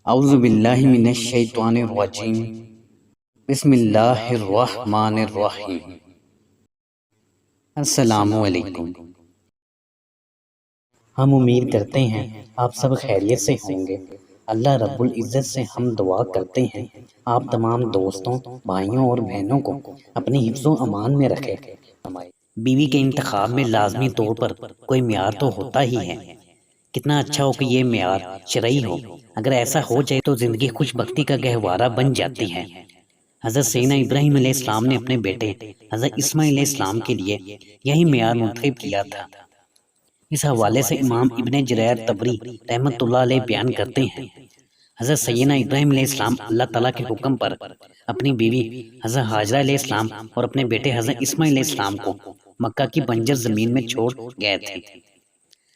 اعوذ باللہ من الشیطان الرجیم بسم اللہ الرحمن الرحیم۔ السلام علیکم۔ ہم امید کرتے ہیں آپ سب خیریت سے ہوں گے۔ اللہ رب العزت سے ہم دعا کرتے ہیں آپ تمام دوستوں، بھائیوں اور بہنوں کو اپنی حفظ و امان میں رکھے۔ بیوی کے انتخاب میں لازمی طور پر کوئی معیار تو ہوتا ہی ہے۔ کتنا اچھا ہو کہ یہ معیار شرعی ہو۔ اگر ایسا ہو جائے تو زندگی خوش بختی کا گہوارہ بن جاتی ہے۔ حضرت سیدنا ابراہیم علیہ السلام نے اپنے بیٹے حضرت اسماعیل علیہ السلام کے لیے یہی معیار منتخب کیا تھا۔ اس حوالے سے امام ابن جریر طبری رحمۃ اللہ علیہ بیان کرتے ہیں، حضرت سیدنا ابراہیم علیہ السلام اللہ تعالیٰ کے حکم پر اپنی بیوی حضرت ہاجرہ علیہ السلام اور اپنے بیٹے حضرت اسماعیل علیہ السلام کو مکہ کی بنجر زمین میں چھوڑ گئے تھے۔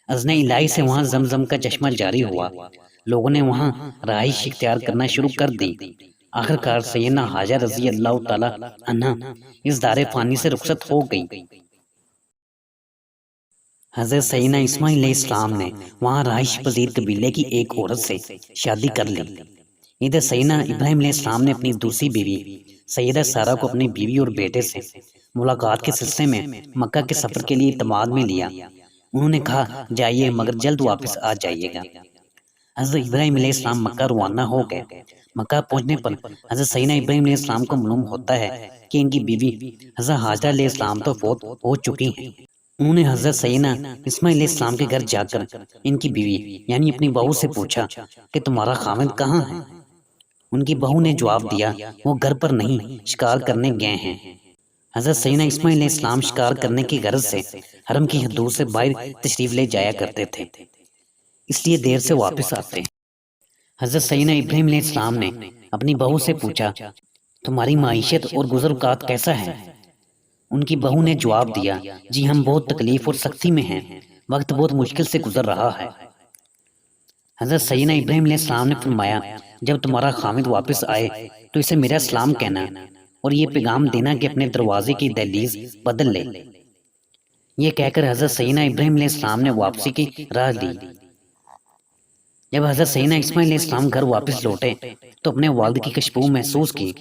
اذن الہی سے وہاں زمزم کا چشمہ جاری ہوا، لوگوں نے وہاں رہائش اختیار کرنا شروع کر دی۔ آخر کار سیدنا حاجرہ رضی اللہ تعالی عنہ اس دار فانی سے رخصت ہو گئی۔ حضرت سیدنا اسماعیل علیہ السلام نے وہاں رہائش پذیر قبیلے کی ایک عورت سے شادی کر لی۔ ادھر سیدنا ابراہیم علیہ السلام نے اپنی دوسری بیوی سیدہ سارہ کو اپنی بیوی اور بیٹے سے ملاقات کے سلسلے میں مکہ کے سفر کے لیے اعتماد میں لیا۔ انہوں نے کہا جائیے مگر جلد واپس آ جائیے گا۔ حضرت ابراہیم علیہ السلام مکہ روانہ ہو گئے۔ مکہ پہنچنے پر حضرت سیدنا ابراہیم علیہ السلام کو معلوم ہوتا ہے کہ ان کی بیوی حضرت ہاجرہ علیہ السلام تو فوت ہو چکی ہیں۔ انہوں نے حضرت سیدنا اسماعیل علیہ السلام کے گھر جا کر ان کی بیوی یعنی اپنی بہو سے پوچھا کہ تمہارا خاوند کہاں ہے؟ ان کی بہو نے جواب دیا وہ گھر پر نہیں، شکار کرنے گئے ہیں۔ حضرت سیدنا اسماعیل علیہ السلام شکار کرنے کی غرض سے حرم کی حدود سے باہر تشریف لے جایا کرتے تھے، اس لیے دیر سے واپس آتے۔ حضرت سیدنا ابراہیم علیہ السلام نے اپنی بہو سے پوچھا تمہاری معیشت اور گزر اوقات کیسا ہے؟ ان کی بہو نے جواب دیا جی ہم بہت تکلیف اور سختی میں ہیں، وقت بہت مشکل سے گزر رہا ہے۔ حضرت سیدنا ابراہیم علیہ السلام نے فرمایا جب تمہارا خاوند واپس آئے تو اسے میرا سلام کہنا اور یہ پیغام دینا کہ اپنے دروازے کی دہلیز بدل لے۔ یہ کہہ کر حضرت سیدنا ابراہیم علیہ السلام نے واپسی کی راہ لی۔ جب حضرت سیدنا اسماعیل علیہ السلام گھر واپس لوٹے تو اپنے والد کی خوشبو محسوس کی۔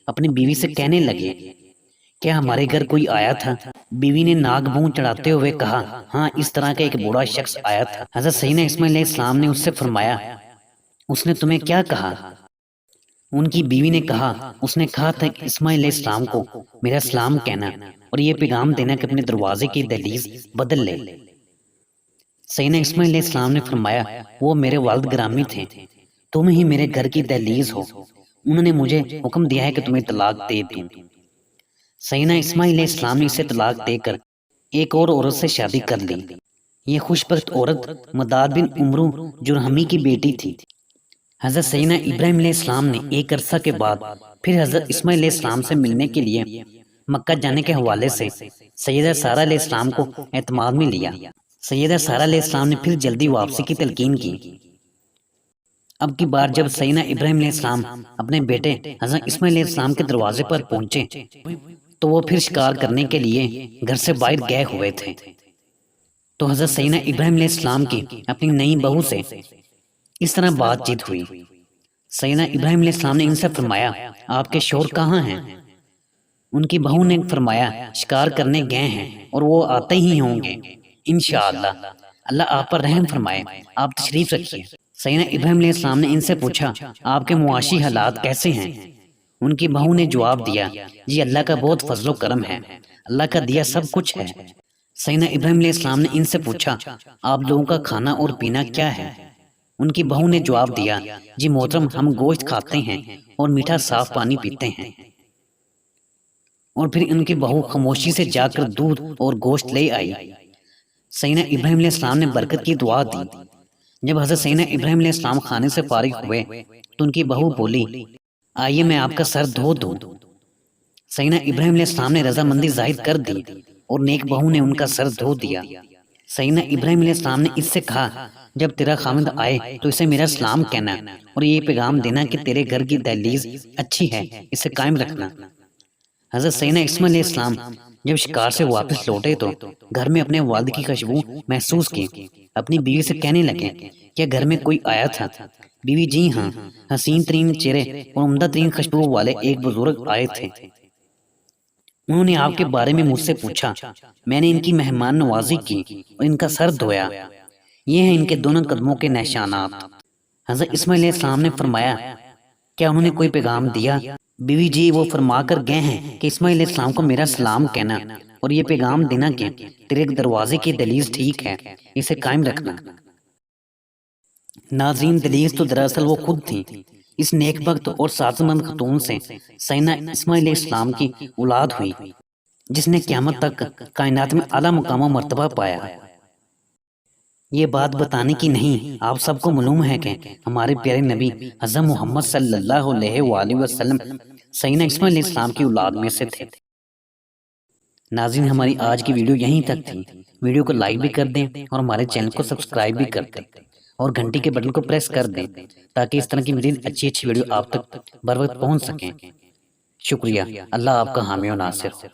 اپنی بیوی سے کہنے لگے کیا ہمارے گھر کوئی آیا تھا؟ بیوی نے ناک منہ چڑھاتے ہوئے کہا ہاں اس طرح کا ایک بوڑھا شخص آیا تھا۔ حضرت سیدنا اسماعیل علیہ السلام نے اس سے فرمایا اس نے تمہیں کیا کہا؟ ان کی بیوی نے کہا اس نے کہا تھا کہ اسماعیل علیہ السلام کو میرا سلام کہنا اور یہ پیغام دینا کہ اپنے دروازے کی دہلیز بدل لے۔ سیدنا اسماعیل علیہ السلام نے فرمایا وہ میرے والد گرامی تھے، تم ہی میرے گھر کی دہلیز ہو، انہوں نے مجھے حکم دیا ہے کہ تمہیں طلاق دے دوں۔ سیدنا اسماعیل علیہ السلام نے اسے طلاق دے کر ایک اور عورت سے شادی کر لی۔ یہ خوش بخت عورت مداد بن عمرو جرہمی کی بیٹی تھی۔ حضرت سیدنا ابراہیم علیہ السلام نے ایک عرصہ کے بعد پھر حضرت اسماعیل علیہ السلام سے ملنے کے لیے مکہ جانے کے حوالے سے سیدہ سارہ علیہ السلام کو اعتماد میں لیا۔ سیدہ سارہ علیہ السلام نے پھر جلدی واپسی کی تلقین کی۔ اب کی بار جب سیدنا ابراہیم علیہ السلام اپنے بیٹے حضرت اسماعیل علیہ السلام کے دروازے پر پہنچے تو وہ پھر شکار کرنے کے لیے گھر سے باہر گئے ہوئے تھے۔ تو حضرت سیدنا ابراہیم علیہ السلام کی اپنی نئی بہو سے اس طرح بات چیت ہوئی۔ سیدنا ابراہیم علیہ السلام نے ان سے فرمایا آپ کے شوہر کہاں ہیں؟ ان کی بہو نے فرمایا شکار کرنے گئے ہیں اور وہ آتے ہی ہوں گے انشاءاللہ، اللہ آپ پر رحم فرمائے، آپ تشریف رکھیے۔ سیدنا ابراہیم علیہ السلام نے ان سے پوچھا آپ کے معاشی حالات کیسے ہیں؟ ان کی بہو نے جواب دیا جی اللہ کا بہت فضل و کرم ہے، اللہ کا دیا سب کچھ ہے۔ سیدنا ابراہیم علیہ السلام نے ان سے پوچھا آپ لوگوں کا کھانا اور پینا کیا ہے؟ ان کی بہو نے جواب دیا جی محترم ہم گوشت کھاتے ہیں اور میٹھا صاف پانی پیتے ہیں۔ اور پھر ان کی بہو خاموشی سے جا کر دودھ اور گوشت لے آئی۔ سیدنا ابراہیم علیہ السلام نے برکت کی دعا دی۔ جب حضرت سیدنا ابراہیم علیہ السلام کھانے سے فارغ ہوئے تو ان کی بہو بولی آئیے میں آپ کا سر دھو دوں۔ سیدنا ابراہیم علیہ السلام نے رضامندی ظاہر کر دی اور نیک بہو نے ان کا سر دھو دیا۔ سیدنا ابراہیم علیہ السلام نے اس سے کہا جب تیرا خاوند آئے تو اسے میرا سلام کہنا اور یہ پیغام دینا کہ تیرے گھر کی دہلیز اچھی ہے، اسے قائم رکھنا۔ حضرت سیدنا اسماعیل علیہ السلام جب شکار سے واپس لوٹے تو گھر میں اپنے والد کی خوشبو محسوس کی۔ اپنی بیوی سے کہنے لگے کیا گھر میں کوئی آیا تھا؟ بیوی جی ہاں، حسین ترین چہرے اور عمدہ ترین خوشبو والے ایک بزرگ آئے تھے، انہوں نے آپ کے بارے میں مجھ سے پوچھا، میں نے ان کی مہمان نوازی کی اور ان کا سر دھویا، یہ ہیں ان کے دونوں قدموں کے نشانات۔ حضرت اسماعیل علیہ السلام نے فرمایا، کیا انہوں نے کوئی پیغام دیا؟ بیوی جی وہ فرما کر گئے ہیں کہ اسماعیل علیہ السلام کو میرا سلام کہنا اور یہ پیغام دینا کہ تیرے دروازے کی دہلیز ٹھیک ہے، اسے قائم رکھنا۔ ناظرین، دہلیز تو دراصل وہ خود تھیں، اس نیک بخت اور سازمند خاتون سے سیدنا اسماعیل علیہ السلام کی اولاد ہوئی، جس نے قیامت تک کائنات میں اعلیٰ مقام و مرتبہ پایا۔ یہ بات بتانے کی نہیں، آپ سب کو معلوم ہے کہ ہمارے پیارے نبی حضرت محمد صلی اللہ علیہ وآلہ وسلم سیدنا اسماعیل علیہ السلام کی اولاد میں سے تھے۔ ناظرین، ہماری آج کی ویڈیو یہیں تک تھی، ویڈیو کو لائک بھی کر دیں اور ہمارے چینل کو سبسکرائب بھی کر دیں اور گھنٹی کے بٹن کو پریس کر دیں تاکہ اس طرح کی مزید اچھی ویڈیو آپ تک بر وقت پہنچ سکیں۔ شکریہ، اللہ آپ کا حامی و ناصر ہو۔